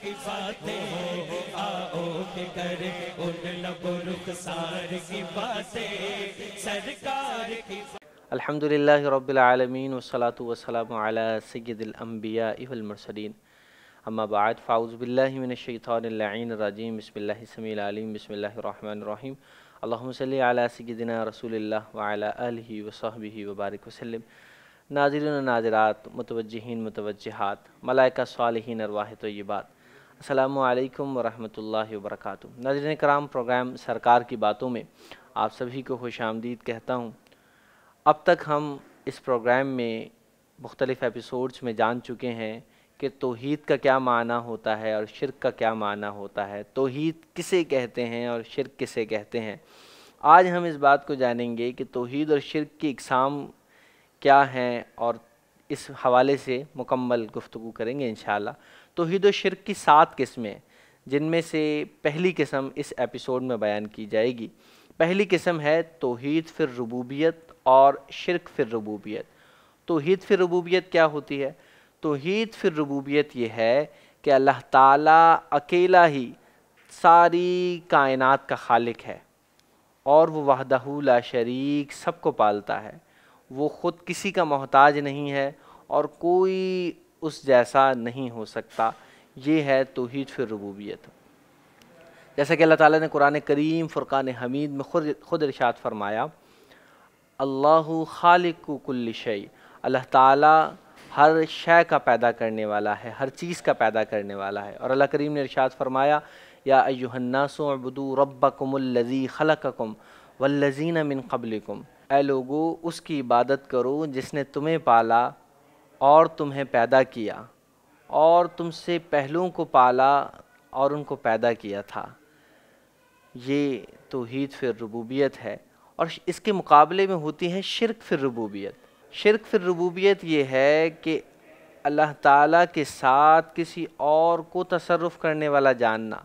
کی باتیں آؤ کہ کرے ان لب رخسار کی باتیں سرکار کی الحمدللہ رب العالمین والصلاة والسلام علی سید الانبیاء والمرسلین اما بعد فاعوذ باللہ من الشیطان اللعین الرجیم بسم اللہ السمیع العلیم بسم اللہ الرحمن الرحیم اللہم صلی علی سیدنا رسول اللہ وعلی آلہ وصحبہ وبارک وسلم۔ ناظرین و ناظرات، متوجہین متوجہات، ملائکہ صالحین، ارواح طیبات، السلام علیکم ورحمۃ اللہ وبرکاتہ۔ ناظرین کرام، پروگرام سرکار کی باتوں میں آپ سبھی کو خوش آمدید کہتا ہوں۔ اب تک ہم اس پروگرام میں مختلف ایپیسوڈز میں جان چکے ہیں کہ توحید کا کیا معنی ہوتا ہے اور شرک کا کیا معنی ہوتا ہے، توحید کسے کہتے ہیں اور شرک کسے کہتے ہیں۔ آج ہم اس بات کو جانیں گے کہ توحید اور شرک کی اقسام کیا ہیں اور اس حوالے سے مکمل گفتگو کریں گے انشاءاللہ۔ توحید و شرک کی 7 قسمیں ہیں، جن میں سے پہلی قسم اس ایپیسوڈ میں بیان کی جائے گی۔ پہلی قسم ہے توحید فی الربوبیت اور شرک فی الربوبیت۔ توحید فی الربوبیت کیا ہوتی ہے؟ توحید فی الربوبیت یہ ہے کہ اللہ تعالیٰ اکیلا ہی ساری کائنات کا خالق ہے اور وہ وحدہ لا شریک سب کو پالتا ہے۔ وہ خود کسی کا محتاج نہیں ہے اور کوئی اس جیسا نہیں ہو سکتا۔ یہ ہے توحید فی الربوبیت۔ جیسا کہ اللہ تعالیٰ نے قرآن کریم فرقان حمید میں خود ارشاد فرمایا، اللہ خالق کل شیء، اللہ تعالیٰ ہر شے کا پیدا کرنے والا ہے، ہر چیز کا پیدا کرنے والا ہے۔ اور اللہ کریم نے ارشاد فرمایا، یا ایھا الناس اعبدوا ربکم الذی خلقکم والذین من قبلکم، اے لوگو اس کی عبادت کرو جس نے تمہیں پالا اور تمہیں پیدا کیا اور تم سے پہلوں کو پالا اور ان کو پیدا کیا تھا۔ یہ توحید فی الربوبیت ہے۔ اور اس کے مقابلے میں ہوتی ہے شرک فی الربوبیت۔ شرک فی الربوبیت یہ ہے کہ اللہ تعالیٰ کے ساتھ کسی اور کو تصرف کرنے والا جاننا،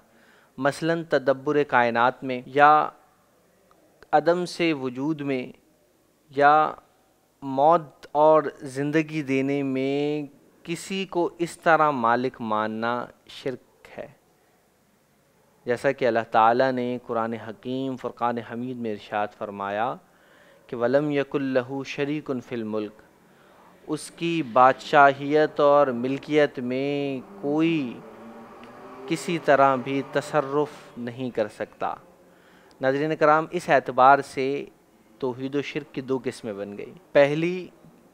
مثلاً تدبر کائنات میں یا عدم سے وجود میں یا موت اور زندگی دینے میں کسی کو اس طرح مالک ماننا شرک ہے۔ جیسا کہ اللہ تعالیٰ نے قرآن حکیم فرقان حمید میں ارشاد فرمایا کہ وَلَمْ يَكُنْ لَهُ شَرِيكٌ فِي الْمُلْكِ، اس کی بادشاہیت اور ملکیت میں کوئی کسی طرح بھی تصرف نہیں کر سکتا۔ ناظرین کرام، اس اعتبار سے توحید و شرک کی 2 قسمیں بن گئی۔ پہلی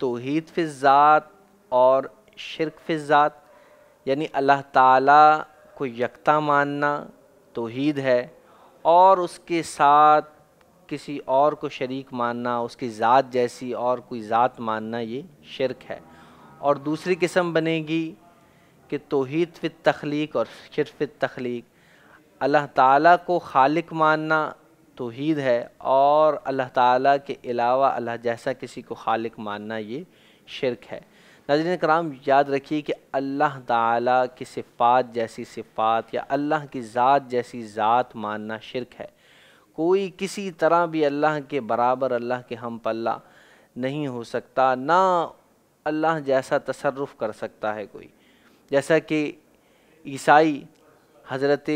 توحید فی الذات اور شرک فی الذات، یعنی اللہ تعالیٰ کو یکتا ماننا توحید ہے اور اس کے ساتھ کسی اور کو شریک ماننا، اس کی ذات جیسی اور کوئی ذات ماننا، یہ شرک ہے۔ اور دوسری قسم بنے گی کہ توحید فی التخلیق اور شرک فی التخلیق، اللہ تعالیٰ کو خالق ماننا توحید ہے اور اللہ تعالیٰ کے علاوہ اللہ جیسا کسی کو خالق ماننا یہ شرک ہے۔ ناظرین کرام، یاد رکھیے کہ اللہ تعالیٰ کی صفات جیسی صفات یا اللہ کی ذات جیسی ذات ماننا شرک ہے۔ کوئی کسی طرح بھی اللہ کے برابر، اللہ کے ہم پلہ نہیں ہو سکتا، نہ اللہ جیسا تصرف کر سکتا ہے کوئی۔ جیسا کہ عیسائی حضرت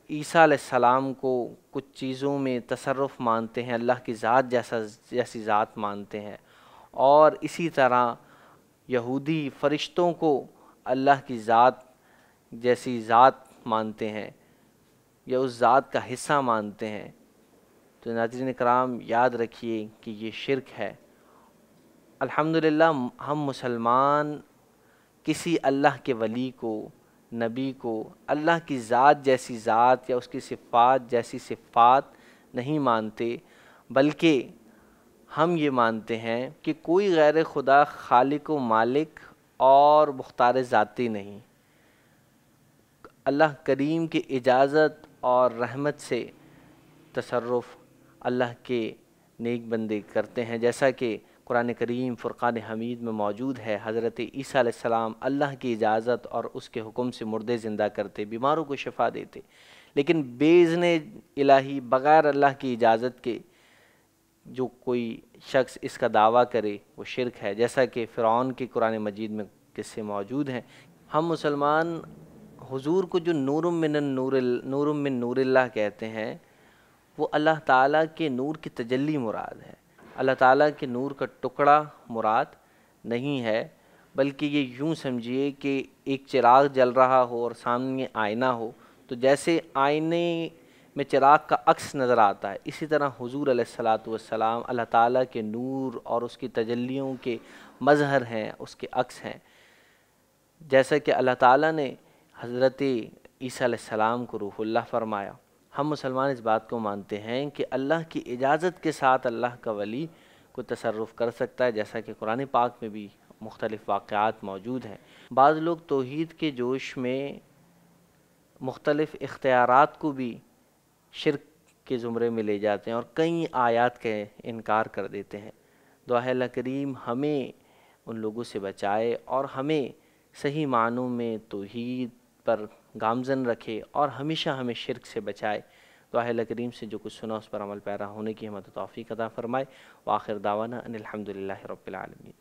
عیسیٰ علیہ السلام کو کچھ چیزوں میں تصرف مانتے ہیں، اللہ کی ذات جیسی ذات مانتے ہیں، اور اسی طرح یہودی فرشتوں کو اللہ کی ذات جیسی ذات مانتے ہیں یا اس ذات کا حصہ مانتے ہیں۔ تو ناظرین کرام، یاد رکھیے کہ یہ شرک ہے۔ الحمدللہ ہم مسلمان کسی اللہ کے ولی کو، نبی کو اللہ کی ذات جیسی ذات یا اس کی صفات جیسی صفات نہیں مانتے، بلکہ ہم یہ مانتے ہیں کہ کوئی غیر خدا خالق و مالک اور مختار ذاتی نہیں۔ اللہ کریم کی اجازت اور رحمت سے تصرف اللہ کے نیک بندے کرتے ہیں، جیسا کہ قرآن کریم فرقان حمید میں موجود ہے۔ حضرت عیسیٰ علیہ السلام اللہ کی اجازت اور اس کے حکم سے مردے زندہ کرتے، بیماروں کو شفا دیتے، لیکن بِإِذْنِ الہی، بغیر اللہ کی اجازت کے جو کوئی شخص اس کا دعویٰ کرے وہ شرک ہے، جیسا کہ فرعون کی قرآن مجید میں قصے موجود ہیں۔ ہم مسلمان حضور کو جو نور من نور اللہ کہتے ہیں وہ اللہ تعالیٰ کے نور کی تجلی مراد ہے، اللہ تعالیٰ کے نور کا ٹکڑا مراد نہیں ہے، بلکہ یہ یوں سمجھیے کہ ایک چراغ جل رہا ہو اور سامنے آئینہ ہو، تو جیسے آئینے میں چراغ کا عکس نظر آتا ہے، اسی طرح حضور علیہ الصلاۃ والسلام اللہ تعالیٰ کے نور اور اس کی تجلیوں کے مظہر ہیں، اس کے عکس ہیں۔ جیسا کہ اللہ تعالیٰ نے حضرت عیسیٰ علیہ السلام کو روح اللہ فرمایا، ہم مسلمان اس بات کو مانتے ہیں کہ اللہ کی اجازت کے ساتھ اللہ کا ولی کو تصرف کر سکتا ہے، جیسا کہ قرآن پاک میں بھی مختلف واقعات موجود ہیں۔ بعض لوگ توحید کے جوش میں مختلف اختیارات کو بھی شرک کے زمرے میں لے جاتے ہیں اور کئی آیات کا انکار کر دیتے ہیں۔ دعا ہے اللہ کریم ہمیں ان لوگوں سے بچائے اور ہمیں صحیح معنوں میں توحید پر گامزن رکھے اور ہمیشہ ہمیں شرک سے بچائے۔ دعا ہے اللہ کریم سے جو کچھ سنا اس پر عمل پیرا ہونے کی ہمت و توفیق عطا فرمائے۔ وآخر دعوانا ان الحمدللہ رب العالمین۔